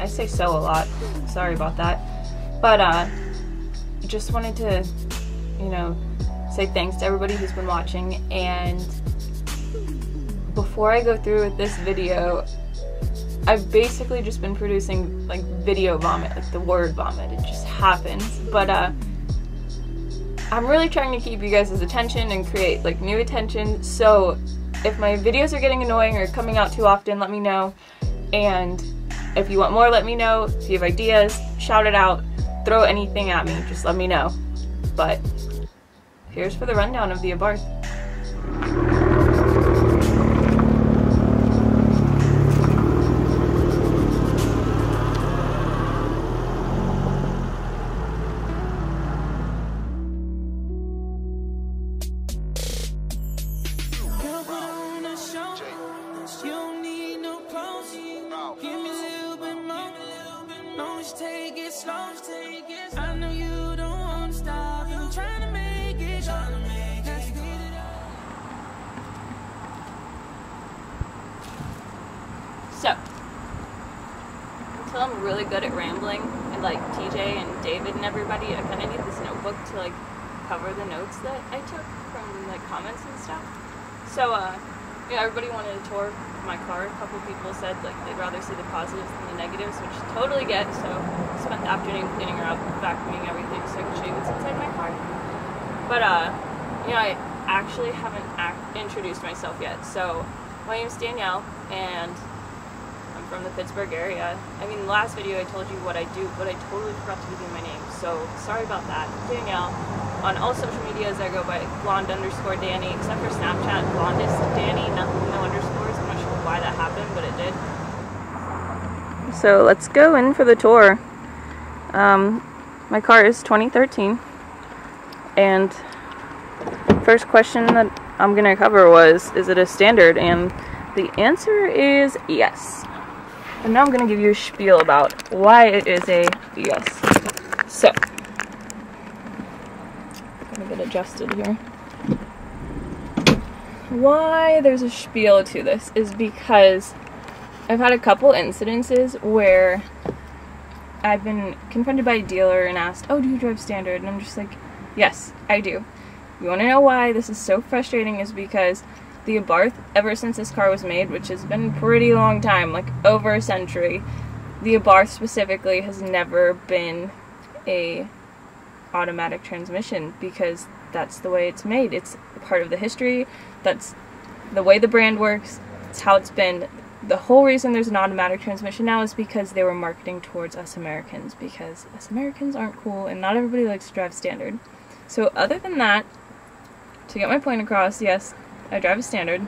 I say so a lot. Sorry about that. But just wanted to, you know, say thanks to everybody who's been watching. And before I go through with this video, I've basically just been producing like video vomit, like the word vomit. It just happens. But I'm really trying to keep you guys' attention and create like new attention. So if my videos are getting annoying or coming out too often, let me know. And if you want more, let me know. If you have ideas, shout it out. Throw anything at me, just let me know. But here's for the rundown of the Abarth. I know you don't want to stop. I'm trying to make it. So, until I'm really good at rambling, and like TJ and David and everybody, I kind of need this notebook to like cover the notes that I took from like comments and stuff. So, yeah, everybody wanted a tour of my car. A couple people said like they'd rather see the positives than the negatives, which I totally get. So, I spent the afternoon cleaning her up, vacuuming everything, so I could show you what's inside my car. But you know, I actually haven't introduced myself yet. So, my name is Danielle, and I'm from the Pittsburgh area. I mean, the last video I told you what I do, but I totally forgot to give you my name. So, sorry about that. Danielle. On all social medias, I go by blonde_Danny, except for Snapchat, blondest Danny, no underscores. I'm not sure why that happened, but it did. So let's go in for the tour. My car is 2013, and first question that I'm gonna cover was, is it a standard? And the answer is yes. And now I'm gonna give you a spiel about why it is a yes. So, get adjusted here. Why there's a spiel to this is because I've had a couple incidences where I've been confronted by a dealer and asked, oh, do you drive standard? And I'm just like, yes, I do. You want to know why this is so frustrating is because the Abarth, ever since this car was made, which has been a pretty long time, like over a century, the Abarth specifically has never been a automatic transmission because that's the way it's made. It's part of the history. That's the way the brand works. It's how it's been. The whole reason there's an automatic transmission now is because they were marketing towards us Americans, because us Americans aren't cool and not everybody likes to drive standard. So other than that, to get my point across, yes, I drive a standard.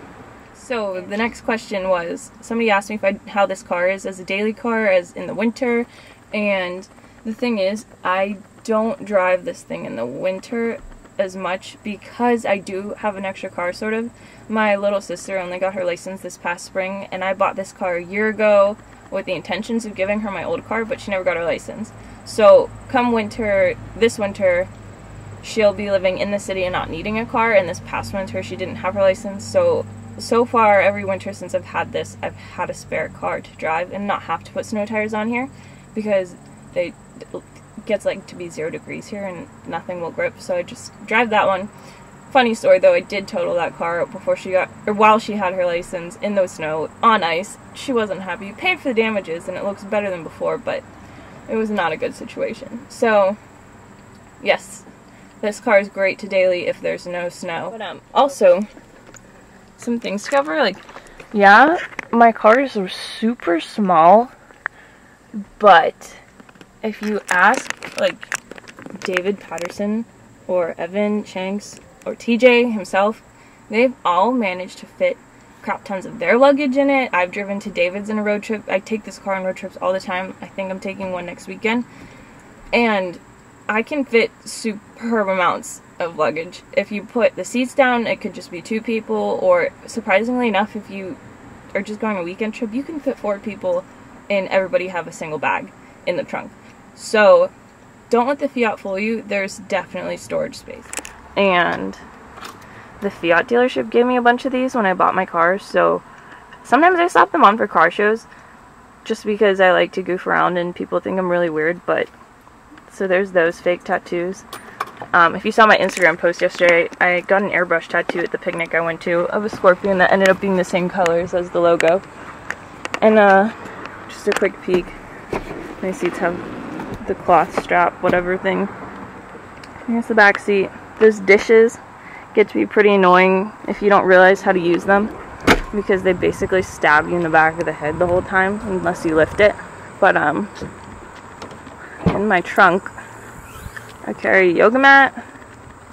So the next question was, somebody asked me how this car is as a daily car, as in the winter, and the thing is, I don't drive this thing in the winter as much because I do have an extra car, sort of. My little sister only got her license this past spring, and I bought this car a year ago with the intentions of giving her my old car, but she never got her license. So come winter, this winter, she'll be living in the city and not needing a car, and this past winter she didn't have her license. So far every winter since I've had this, I've had a spare car to drive and not have to put snow tires on here because it gets like to be 0 degrees here and nothing will grip, so I just drive that one. Funny story though, I did total that car before she got, or while she had her license, in the snow, on ice. She wasn't happy. Paid for the damages and it looks better than before, but it was not a good situation. So yes, this car is great to daily if there's no snow. But also, some things to cover, like, yeah, my car is super small, but if you ask, like, David Patterson or Evan Shanks or TJ himself, they've all managed to fit crap tons of their luggage in it. I've driven to David's in a road trip. I take this car on road trips all the time. I think I'm taking one next weekend. And I can fit superb amounts of luggage. If you put the seats down, it could just be 2 people, or surprisingly enough, if you are just going on a weekend trip, you can fit 4 people and everybody have a single bag in the trunk. So don't let the Fiat fool you. There's definitely storage space. And the Fiat dealership gave me a bunch of these when I bought my car, so sometimes I slap them on for car shows, just because I like to goof around and people think I'm really weird, but so there's those fake tattoos. If you saw my Instagram post yesterday, I got an airbrush tattoo at the picnic I went to of a scorpion that ended up being the same colors as the logo. And just a quick peek. My seats have the cloth strap, whatever thing. Here's the back seat. Those dishes get to be pretty annoying if you don't realize how to use them, because they basically stab you in the back of the head the whole time unless you lift it. But in my trunk I carry a yoga mat,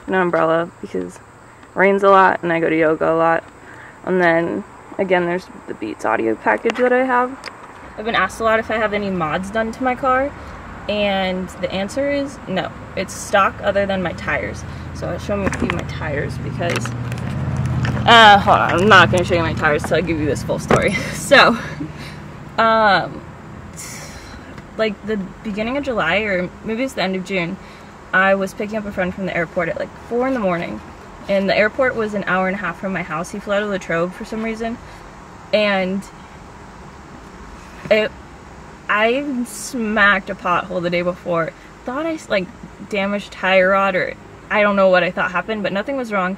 an umbrella because it rains a lot and I go to yoga a lot. And then again, there's the Beats audio package that I have. I've been asked a lot if I have any mods done to my car, and the answer is no. It's stock other than my tires. So I'll show you my tires because hold on, I'm not going to show you my tires till I give you this full story. So like the beginning of July, or maybe it's the end of June, I was picking up a friend from the airport at like 4 in the morning, and the airport was an hour and a half from my house. He flew out of Latrobe for some reason, and I smacked a pothole the day before. Thought I like damaged tire rod, or I don't know what I thought happened, but nothing was wrong.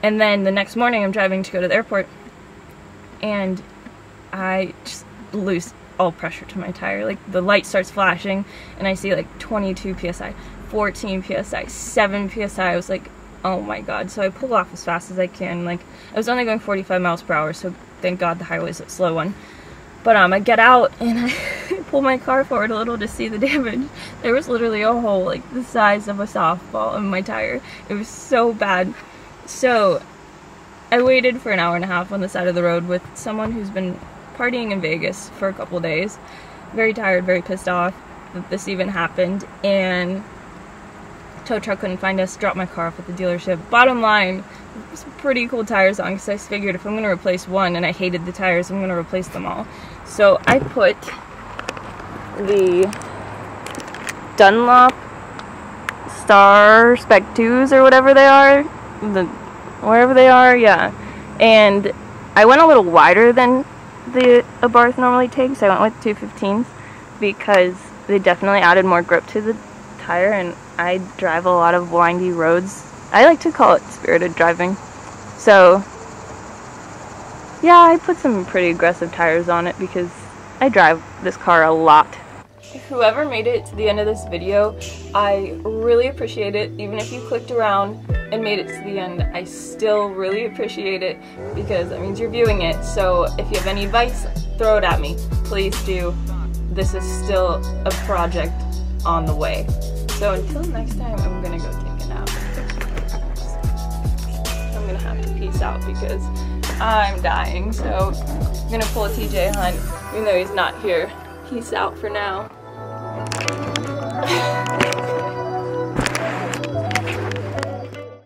And then the next morning I'm driving to go to the airport, and I just lose all pressure to my tire. Like the light starts flashing and I see like 22 psi, 14 psi, 7 psi. I was like, oh my god. So I pull off as fast as I can. Like I was only going 45 miles per hour, so thank god the highway's a slow one. But I get out and I pull my car forward a little to see the damage. There was literally a hole like the size of a softball in my tire. It was so bad. So I waited for an hour and a half on the side of the road with someone who's been partying in Vegas for a couple days. Very tired, very pissed off that this even happened, and tow truck couldn't find us, dropped my car off at the dealership. Bottom line, some pretty cool tires on, because I figured if I'm going to replace one and I hated the tires, I'm going to replace them all. So I put the Dunlop Star Spec 2s or whatever they are, wherever they are, yeah. And I went a little wider than the Abarth normally takes. I went with 215s because they definitely added more grip to the tire, and I drive a lot of windy roads. I like to call it spirited driving. So yeah, I put some pretty aggressive tires on it because I drive this car a lot. Whoever made it to the end of this video, I really appreciate it. Even if you clicked around and made it to the end, I still really appreciate it because that means you're viewing it. So if you have any advice, throw it at me. Please do. This is still a project on the way. So until next time, I'm gonna go take a nap. I'm gonna have to peace out because I'm dying. So I'm gonna pull a TJ Hunt, even though he's not here. Peace out for now.